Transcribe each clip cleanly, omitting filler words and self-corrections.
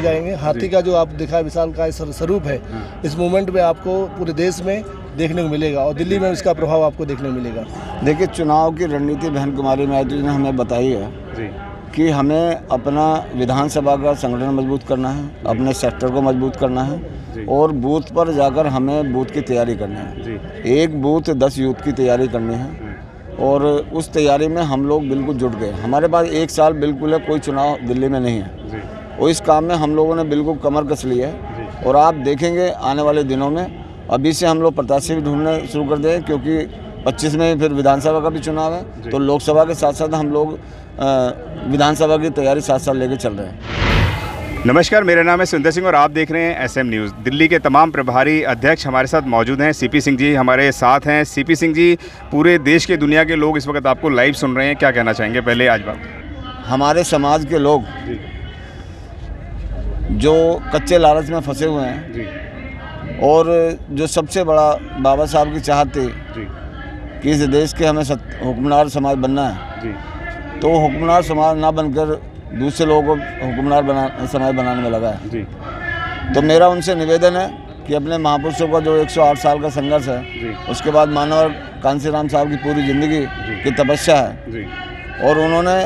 जाएंगे। हाथी का जो आप देखा विशालकाय स्वरूप है, इस मूवमेंट में आपको पूरे देश में देखने को मिलेगा और दिल्ली में इसका प्रभाव आपको देखने को मिलेगा। देखिए, चुनाव की रणनीति बहन कुमारी मायावती ने हमें बताई है कि हमें अपना विधानसभा का संगठन मजबूत करना है, अपने सेक्टर को मजबूत करना है और बूथ पर जाकर हमें बूथ की तैयारी करनी है। एक बूथ 10 यूथ की तैयारी करनी है और उस तैयारी में हम लोग बिल्कुल जुट गए। हमारे पास 1 साल बिल्कुल है, कोई चुनाव दिल्ली में नहीं है और इस काम में हम लोगों ने बिल्कुल कमर कस ली है और आप देखेंगे आने वाले दिनों में अभी से हम लोग प्रत्याशी भी ढूंढने शुरू कर दें, क्योंकि 25 में फिर विधानसभा का भी चुनाव है, तो लोकसभा के साथ साथ हम लोग विधानसभा की तैयारी साथ साथ लेके चल रहे हैं। नमस्कार, मेरा नाम है सुंदर सिंह और आप देख रहे हैं SM न्यूज़। दिल्ली के तमाम प्रभारी अध्यक्ष हमारे साथ मौजूद हैं। CP सिंह जी हमारे साथ हैं। CP सिंह जी, पूरे देश के दुनिया के लोग इस वक्त आपको लाइव सुन रहे हैं, क्या कहना चाहेंगे? पहले आज बात, हमारे समाज के लोग जो कच्चे लालच में फंसे हुए हैं और जो सबसे बड़ा बाबा साहब की चाहत थी कि इस देश के हमें हुक्मरान समाज बनना है, तो हुक्मरान समाज ना बनकर दूसरे लोगों को हुक्मरान समाज बनाने में लगा है। तो मेरा उनसे निवेदन है कि अपने महापुरुषों का जो 108 साल का संघर्ष है, उसके बाद मानव कांसीराम साहब की पूरी ज़िंदगी की तपस्या है और उन्होंने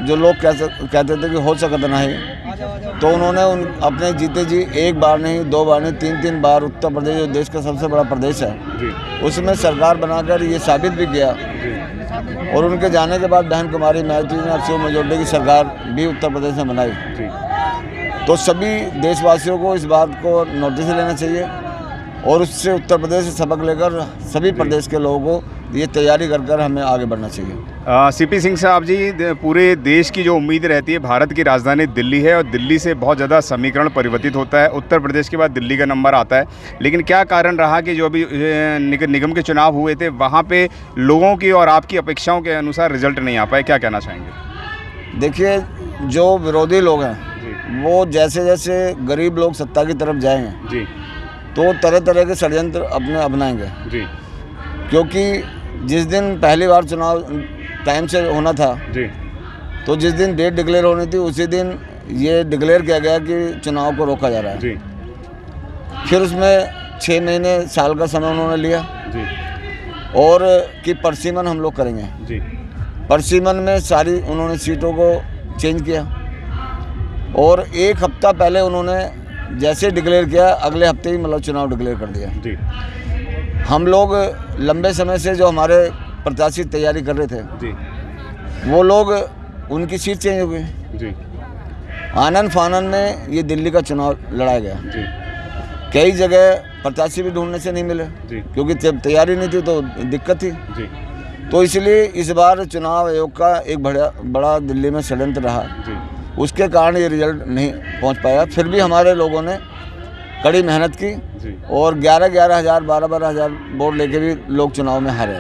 जो लोग कहते थे कि हो सकता नहीं, तो उन्होंने अपने जीते जी 1 बार नहीं, 2 बार नहीं, 3 बार उत्तर प्रदेश जो देश का सबसे बड़ा प्रदेश है उसमें सरकार बनाकर ये साबित भी किया और उनके जाने के बाद बहन कुमारी मायावती ने अब मेजोरिटी की सरकार भी उत्तर प्रदेश में बनाई। तो सभी देशवासियों को इस बात को नोटिस लेना चाहिए और उससे उत्तर प्रदेश से सबक लेकर सभी प्रदेश के लोगों को ये तैयारी कर हमें आगे बढ़ना चाहिए। CP सिंह साहब जी, पूरे देश की जो उम्मीद रहती है, भारत की राजधानी दिल्ली है और दिल्ली से बहुत ज़्यादा समीकरण परिवर्तित होता है। उत्तर प्रदेश के बाद दिल्ली का नंबर आता है, लेकिन क्या कारण रहा कि जो अभी निगम के चुनाव हुए थे वहाँ पे लोगों की और आपकी अपेक्षाओं के अनुसार रिजल्ट नहीं आ पाए? क्या कहना चाहेंगे? देखिए, जो विरोधी लोग हैं वो जैसे जैसे गरीब लोग सत्ता की तरफ जाएंगे तो तरह तरह के षड्यंत्र अपने अपनाएंगे, क्योंकि जिस दिन पहली बार चुनाव टाइम से होना था तो जिस दिन डेट डिक्लेयर होनी थी उसी दिन ये डिक्लेयर किया गया कि चुनाव को रोका जा रहा है। फिर उसमें 6 महीने साल का समय उन्होंने लिया और कि परसीमन हम लोग करेंगे। परसीमन में सारी उन्होंने सीटों को चेंज किया और 1 हफ्ता पहले उन्होंने जैसे डिक्लेयर किया अगले हफ्ते ही मतलब चुनाव डिक्लेयर कर दिया। हम लोग लंबे समय से जो हमारे प्रत्याशी तैयारी कर रहे थे वो लोग उनकी सीट चेंज हो गई। आनन फानन में ये दिल्ली का चुनाव लड़ाया गया। कई जगह प्रत्याशी भी ढूंढने से नहीं मिले क्योंकि जब तैयारी नहीं थी तो दिक्कत थी। तो इसलिए इस बार चुनाव आयोग का एक बड़ा दिल्ली में षड्यंत्र रहा, उसके कारण ये रिजल्ट नहीं पहुंच पाया। फिर भी हमारे लोगों ने कड़ी मेहनत की और 11-11 हज़ार 12-12 हज़ार वोट लेके भी लोग चुनाव में हारे।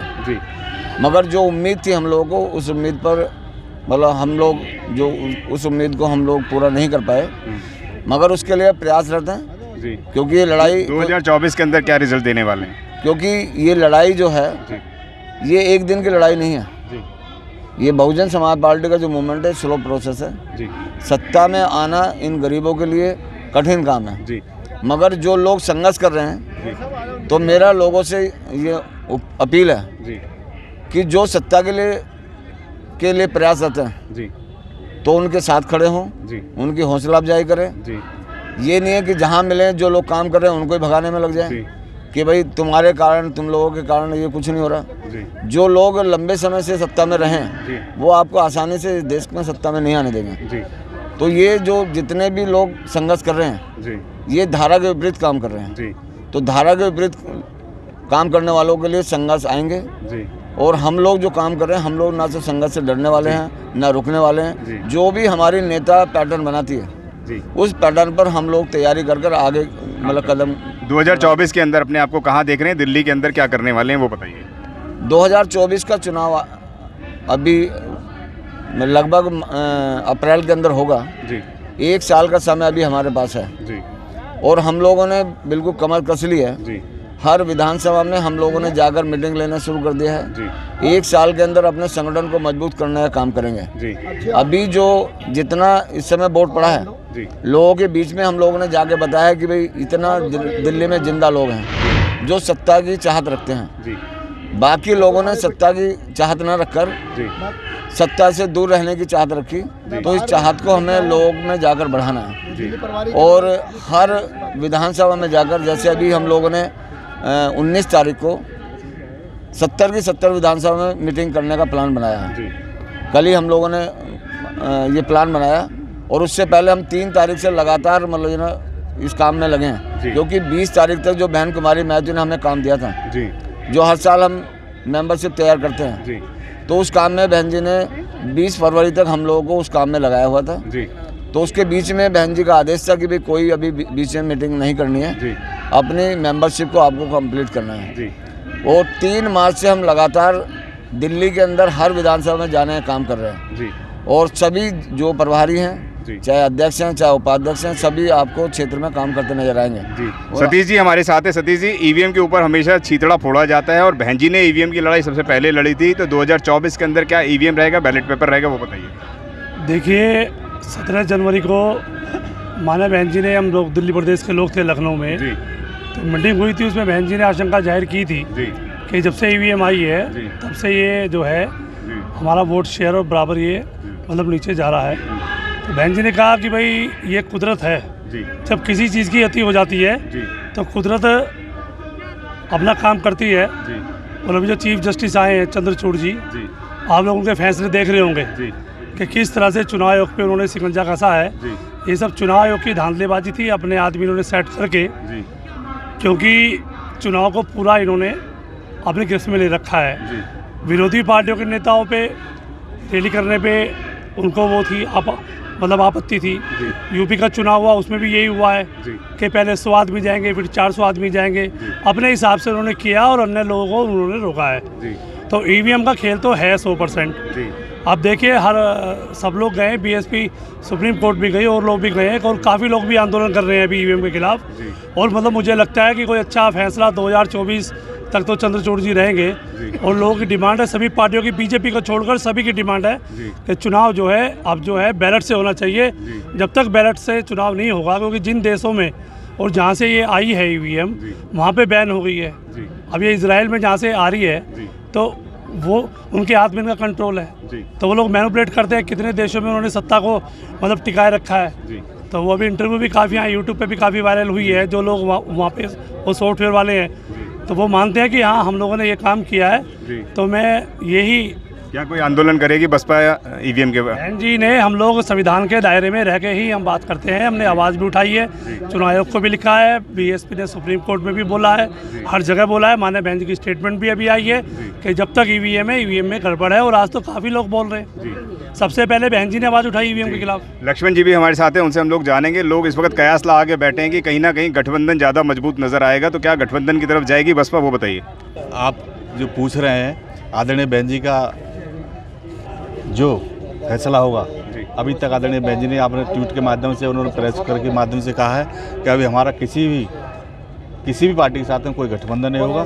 मगर जो उम्मीद थी हम लोगों को, उस उम्मीद पर मतलब हम लोग जो उस उम्मीद को हम लोग पूरा नहीं कर पाए, मगर उसके लिए प्रयासरत हैं क्योंकि ये लड़ाई 2024 के अंदर क्या रिजल्ट देने वाले हैं? क्योंकि ये लड़ाई जो है ये एक दिन की लड़ाई नहीं है। ये बहुजन समाज पार्टी का जो मूवमेंट है स्लो प्रोसेस है। सत्ता में आना इन गरीबों के लिए कठिन काम है, मगर जो लोग संघर्ष कर रहे हैं तो मेरा लोगों से ये अपील है कि जो सत्ता के लिए प्रयासरत हैं तो उनके साथ खड़े हों, उनकी हौसला अफजाई करें। ये नहीं है कि जहाँ मिले जो लोग काम कर रहे हैं उनको ही भगाने में लग जाए कि भाई तुम्हारे कारण, तुम लोगों के कारण ये कुछ नहीं हो रहा। जो लोग लंबे समय से सत्ता में रहें वो आपको आसानी से देश में सत्ता में नहीं आने देंगे। तो ये जो जितने भी लोग संघर्ष कर रहे हैं ये धारा के विपरीत काम कर रहे हैं। तो धारा के विपरीत काम करने वालों के लिए संघर्ष आएंगे और हम लोग जो काम कर रहे हैं हम लोग ना तो संघर्ष से डरने वाले हैं ना रुकने वाले हैं। जो भी हमारी नेता पैटर्न बनाती है उस पैटर्न पर हम लोग तैयारी कर आगे मतलब कदम। 2024 के अंदर अपने आप को कहाँ देख रहे हैं? दिल्ली के अंदर क्या करने वाले हैं वो बताइए। 2024 का चुनाव अभी लगभग अप्रैल के अंदर होगा। 1 साल का समय अभी हमारे पास है और हम लोगों ने बिल्कुल कमर कस ली है हर विधानसभा में हम लोगों ने जाकर मीटिंग लेना शुरू कर दिया है जी। 1 साल के अंदर अपने संगठन को मजबूत करने का काम करेंगे जी। अभी जो जितना इस समय वोट पड़ा है जी, लोगों के बीच में हम लोगों ने जाके बताया कि भाई इतना दिल्ली में जिंदा लोग हैं जो सत्ता की चाहत रखते हैं जी। बाकी लोगों ने सत्ता की चाहत न रखकर सत्ता से दूर रहने की चाहत रखी, तो इस चाहत को हमें लोगों में जाकर बढ़ाना है और हर विधानसभा में जाकर, जैसे अभी हम लोगों ने 19 तारीख को 70 की 70 विधानसभा में मीटिंग करने का प्लान बनाया है। कल ही हम लोगों ने ये प्लान बनाया और उससे पहले हम 3 तारीख से लगातार मतलब इस काम में लगे हैं, क्योंकि 20 तारीख तक जो बहन कुमारी महतो ने हमें काम दिया था जी, जो हर साल हम मेंबरशिप तैयार करते हैं जी, तो उस काम में बहन जी ने 20 फरवरी तक हम लोगों को उस काम में लगाया हुआ था जी। तो उसके बीच में बहन जी का आदेश था कि भाई कोई अभी बीच में मीटिंग नहीं करनी है जी, अपनी मेंबरशिप को आपको कंप्लीट करना है जी। और 3 मार्च से हम लगातार दिल्ली के अंदर हर विधानसभा में जाने का काम कर रहे हैं जी। और सभी जो प्रभारी हैं, चाहे अध्यक्ष हैं चाहे उपाध्यक्ष हैं, सभी आपको क्षेत्र में काम करते नजर आएंगे जी। सतीश जी हमारे साथ है। सतीश जी, ईवीएम के ऊपर हमेशा छीतड़ा फोड़ा जाता है और बहन जी ने ईवीएम की लड़ाई सबसे पहले लड़ी थी, तो 2024 के अंदर क्या ईवीएम रहेगा, बैलेट पेपर रहेगा, वो बताइए। देखिए 17 जनवरी को माना बहन जी ने, हम लोग दिल्ली प्रदेश के लोग थे लखनऊ में जी, तो मीटिंग हुई थी, उसमें बहन जी ने आशंका जाहिर की थी जी कि जब से ईवीएम आई है तब से ये जो है हमारा वोट शेयर और बराबर ये मतलब नीचे जा रहा है। तो बहन जी ने कहा कि भाई ये कुदरत है जी, जब किसी चीज़ की अति हो जाती है जी, तो कुदरत अपना काम करती है जी। और अभी जो चीफ जस्टिस आए हैं चंद्रचूड़ जी, आप लोग उनके फैसले देख रहे होंगे जी, कि किस तरह से चुनाव आयोग पे उन्होंने शिकंजा कसा है जी। ये सब चुनाव आयोग की धांधलेबाजी थी, अपने आदमी इन्होंने सेट करके जी, क्योंकि चुनाव को पूरा इन्होंने अपने गिरफ्त में ले रखा है जी। विरोधी पार्टियों के नेताओं पे रैली करने पे उनको वो थी मतलब आपत्ति थी। यूपी का चुनाव हुआ उसमें भी यही हुआ है कि पहले 100 आदमी जाएंगे फिर 400 आदमी जाएंगे, अपने हिसाब से उन्होंने किया और अन्य लोगों को उन्होंने रोका है। तो ईवीएम का खेल तो है 100%। अब देखिए हर सब लोग गए, बीएसपी सुप्रीम कोर्ट भी गई और लोग भी गए हैं और काफ़ी लोग भी आंदोलन कर रहे हैं अभी ईवीएम के खिलाफ। और मतलब मुझे लगता है कि कोई अच्छा फैसला 2024 तक तो चंद्रचूड़ जी रहेंगे। और लोगों की डिमांड है, सभी पार्टियों की, बीजेपी को छोड़कर सभी की डिमांड है कि चुनाव जो है अब जो है बैलेट से होना चाहिए। जब तक बैलेट से चुनाव नहीं होगा, क्योंकि जिन देशों में और जहाँ से ये आई है ईवीएम वहाँ पे बैन हो गई है। अब ये इजराइल में जहाँ से आ रही है तो वो उनके हाथ में इनका कंट्रोल है, तो वो लोग मैनिपुलेट करते हैं। कितने देशों में उन्होंने सत्ता को मतलब टिकाए रखा है। तो वो अभी इंटरव्यू भी काफ़ी यहाँ यूट्यूब पे भी काफ़ी वायरल हुई है। जो लोग वहाँ पे वो सॉफ्टवेयर वाले हैं तो वो मानते हैं कि हाँ हम लोगों ने ये काम किया है। तो मैं यही, क्या कोई आंदोलन करेगी बसपा ईवीएम के? बहन जी ने, हम लोग संविधान के दायरे में रह के ही हम बात करते हैं। हमने आवाज़ भी उठाई है, चुनाव आयोग को भी लिखा है, बीएसपी ने सुप्रीम कोर्ट में भी बोला है, हर जगह बोला है। माननीय बहन जी की स्टेटमेंट भी अभी आई है कि जब तक ईवीएम है, ईवीएम में गड़बड़ है। और आज तो काफ़ी लोग बोल रहे हैं, सबसे पहले बहन जी ने आवाज़ उठाई ईवीएम के खिलाफ। लक्ष्मण जी भी हमारे साथ हैं, उनसे हम लोग जानेंगे। लोग इस वक्त कयास ला आगे बैठे हैं कि कहीं ना कहीं गठबंधन ज़्यादा मजबूत नजर आएगा, तो क्या गठबंधन की तरफ जाएगी बसपा, वो बताइए। आप जो पूछ रहे हैं, आदरणीय बहन जी का जो फैसला होगा, अभी तक आदरणीय बहन जी ने आपने ट्वीट के माध्यम से, उन्होंने प्रेस के माध्यम से कहा है कि अभी हमारा किसी भी पार्टी के साथ में कोई गठबंधन नहीं होगा।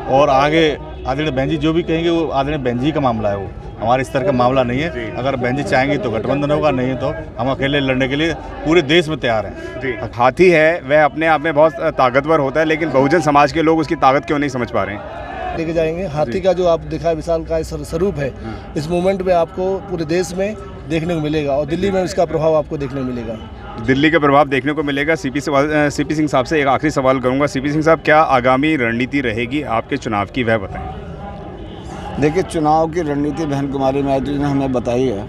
और आगे आदरणीय बहन जी जो भी कहेंगे वो आदरणीय बहन जी का मामला है, वो हमारे स्तर का मामला नहीं है। अगर बहन जी चाहेंगे तो गठबंधन होगा, नहीं तो हम अकेले लड़ने के लिए पूरे देश में तैयार हैं। हाथी है वह अपने आप में बहुत ताकतवर होता है, लेकिन बहुजन समाज के लोग उसकी ताकत क्यों नहीं समझ पा रहे हैं? लेके जाएंगे। हाथी का जो आप दिखा विशाल का स्वरूप है, इस मूवमेंट में आपको पूरे देश में देखने को मिलेगा और दिल्ली में इसका प्रभाव आपको देखने को मिलेगा। दिल्ली का प्रभाव देखने को मिलेगा। सीपी सिंह साहब से एक आखिरी सवाल करूंगा। सीपी सिंह साहब, क्या आगामी रणनीति रहेगी आपके चुनाव की, वह बताएं। देखिए, चुनाव की रणनीति बहन कुमारी महतो जी ने हमें बताई है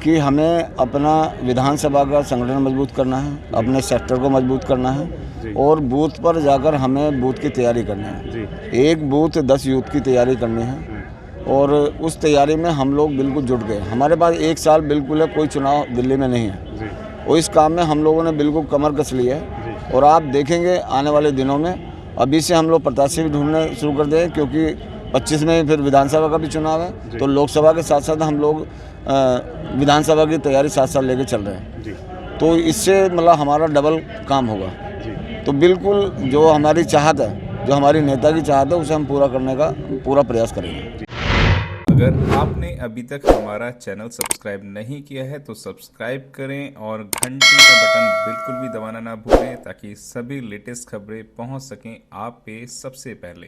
कि हमें अपना विधानसभा का संगठन मजबूत करना है, अपने सेक्टर को मजबूत करना है और बूथ पर जाकर हमें बूथ की तैयारी करनी है। एक बूथ 10 यूथ की तैयारी करनी है और उस तैयारी में हम लोग बिल्कुल जुट गए। हमारे पास 1 साल बिल्कुल है, कोई चुनाव दिल्ली में नहीं है और इस काम में हम लोगों ने बिल्कुल कमर कस ली है। और आप देखेंगे आने वाले दिनों में, अभी से हम लोग प्रत्याशी भी ढूंढने शुरू कर दें, क्योंकि 25 में फिर विधानसभा का भी चुनाव है, तो लोकसभा के साथ साथ हम लोग विधानसभा की तैयारी साथ साथ लेके चल रहे हैं। तो इससे मतलब हमारा डबल काम होगा। तो बिल्कुल जो हमारी चाहत है जो हमारी नेता की चाहत है उसे हम पूरा करने का पूरा प्रयास करेंगे। अगर आपने अभी तक हमारा चैनल सब्सक्राइब नहीं किया है तो सब्सक्राइब करें और घंटी का बटन बिल्कुल भी दबाना ना भूलें ताकि सभी लेटेस्ट खबरें पहुंच सकें आप पे सबसे पहले।